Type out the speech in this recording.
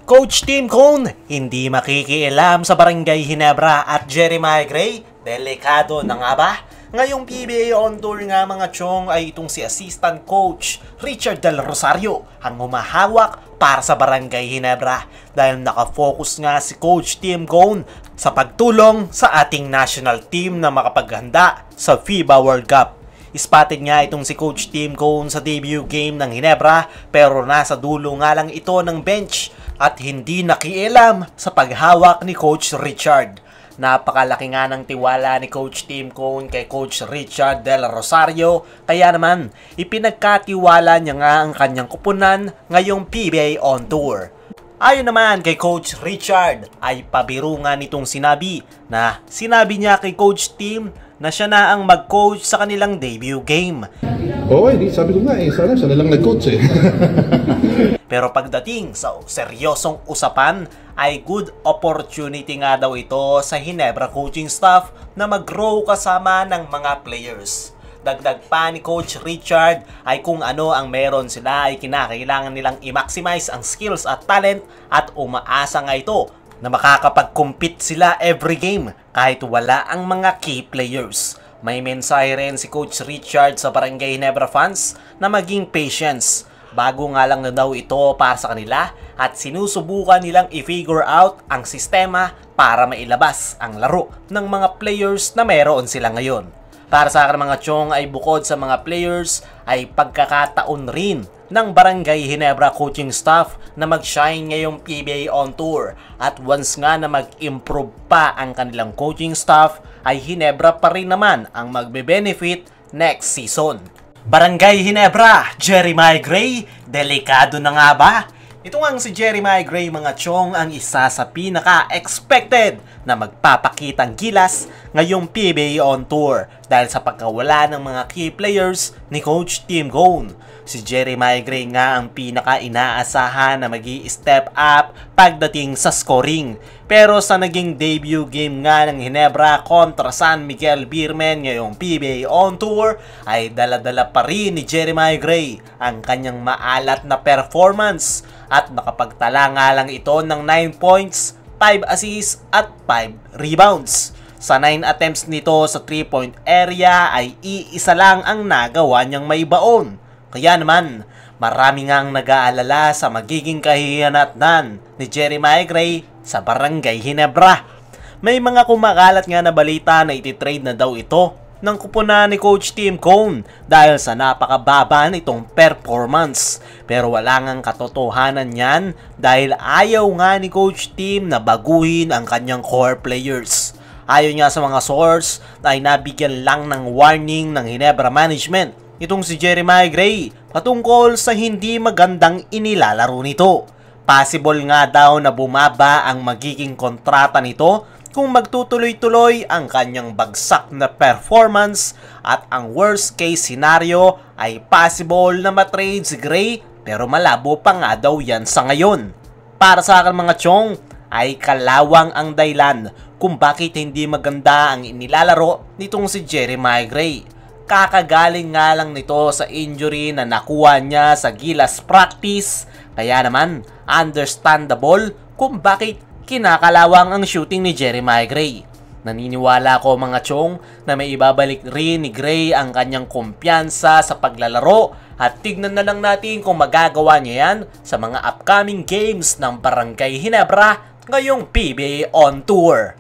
Coach Tim Cone, hindi makikialam sa Barangay Ginebra at Jeremiah Gray. Delikado na nga ba? Ngayong PBA on tour nga mga chong ay itong si Assistant Coach Richard Del Rosario ang humahawak para sa Barangay Ginebra dahil nakafocus nga si Coach Tim Cone sa pagtulong sa ating national team na makapaghanda sa FIBA World Cup. Spotted nga itong si Coach Tim Cone sa debut game ng Ginebra pero nasa dulo nga lang ito ng bench at hindi nakialam sa paghawak ni Coach Richard. Napakalaki nga ng tiwala ni Coach Tim Cone kay Coach Richard Del Rosario kaya naman ipinagkatiwala niya nga ang kanyang kupunan ngayong PBA on tour. Ayon naman kay Coach Richard ay pabiro nga nitong sinabi niya kay Coach Tim na siya na ang mag-coach sa kanilang debut game. Oo, sabi ko nga sana lang nag-coach eh. Pero pagdating sa seryosong usapan ay good opportunity nga daw ito sa Ginebra coaching staff na mag-grow kasama ng mga players. Dagdag pa ni Coach Richard ay kung ano ang meron sila ay kinakailangan nilang i-maximize ang skills at talent at umaasa nga ito na makakapag-compete sila every game kahit wala ang mga key players. May mensahe rin si Coach Richard sa Barangay Ginebra fans na maging patience. Bago nga lang na daw ito para sa kanila at sinusubukan nilang i-figure out ang sistema para mailabas ang laro ng mga players na meron sila ngayon. Para sa akin mga chong ay bukod sa mga players ay pagkakataon rin ng Barangay Ginebra coaching staff na mag-shine ngayong PBA on tour at once nga na mag-improve pa ang kanilang coaching staff ay Ginebra pa rin naman ang magbe-benefit next season. Barangay Ginebra, Jeremiah Gray, delikado na nga ba? Ito nga si Jeremiah Gray mga chong ang isa sa pinaka-expected na magpapakitang gilas ngayong PBA on tour dahil sa pagkawala ng mga key players ni Coach Tim Cone. Si Jeremiah Gray nga ang pinaka-inaasahan na magi-step up pagdating sa scoring. Pero sa naging debut game nga ng Ginebra kontra San Miguel Beermen ngayong PBA on tour ay dala-dala pa rin ni Jeremiah Gray ang kanyang maalat na performance at nakapagtala nga lang ito ng 9 points, 5 assists at 5 rebounds. Sa 9 attempts nito sa 3-point area ay iisa lang ang nagawa niyang maibaon. Kaya naman, marami nga ang nag-aalala sa magiging kahihinatnan ni Jeremiah Gray sa Barangay Ginebra. May mga kumakalat nga na balita na ititrade na daw ito ng kupunan ni Coach Tim Cone dahil sa napakababa nitong performance. Pero wala ngang katotohanan yan dahil ayaw nga ni Coach Tim na baguhin ang kanyang core players. Ayon nga sa mga source ay nabigyan lang ng warning ng Ginebra management itong si Jeremiah Gray patungkol sa hindi magandang inilalaro nito. Possible nga daw na bumaba ang magiging kontrata nito kung magtutuloy-tuloy ang kanyang bagsak na performance at ang worst case scenario ay possible na matrade si Gray pero malabo pa nga daw yan sa ngayon. Para sa akin mga chong ay kalawang ang dahilan kung bakit hindi maganda ang inilalaro nitong si Jeremiah Gray. Kakagaling nga lang nito sa injury na nakuha niya sa Gilas practice kaya naman understandable kung bakit kinakalawang ang shooting ni Jeremiah Gray. Naniniwala ko mga chong na may ibabalik rin ni Gray ang kanyang kumpiyansa sa paglalaro at tignan na lang natin kung magagawa niya yan sa mga upcoming games ng Barangay Ginebra ngayong PBA on tour.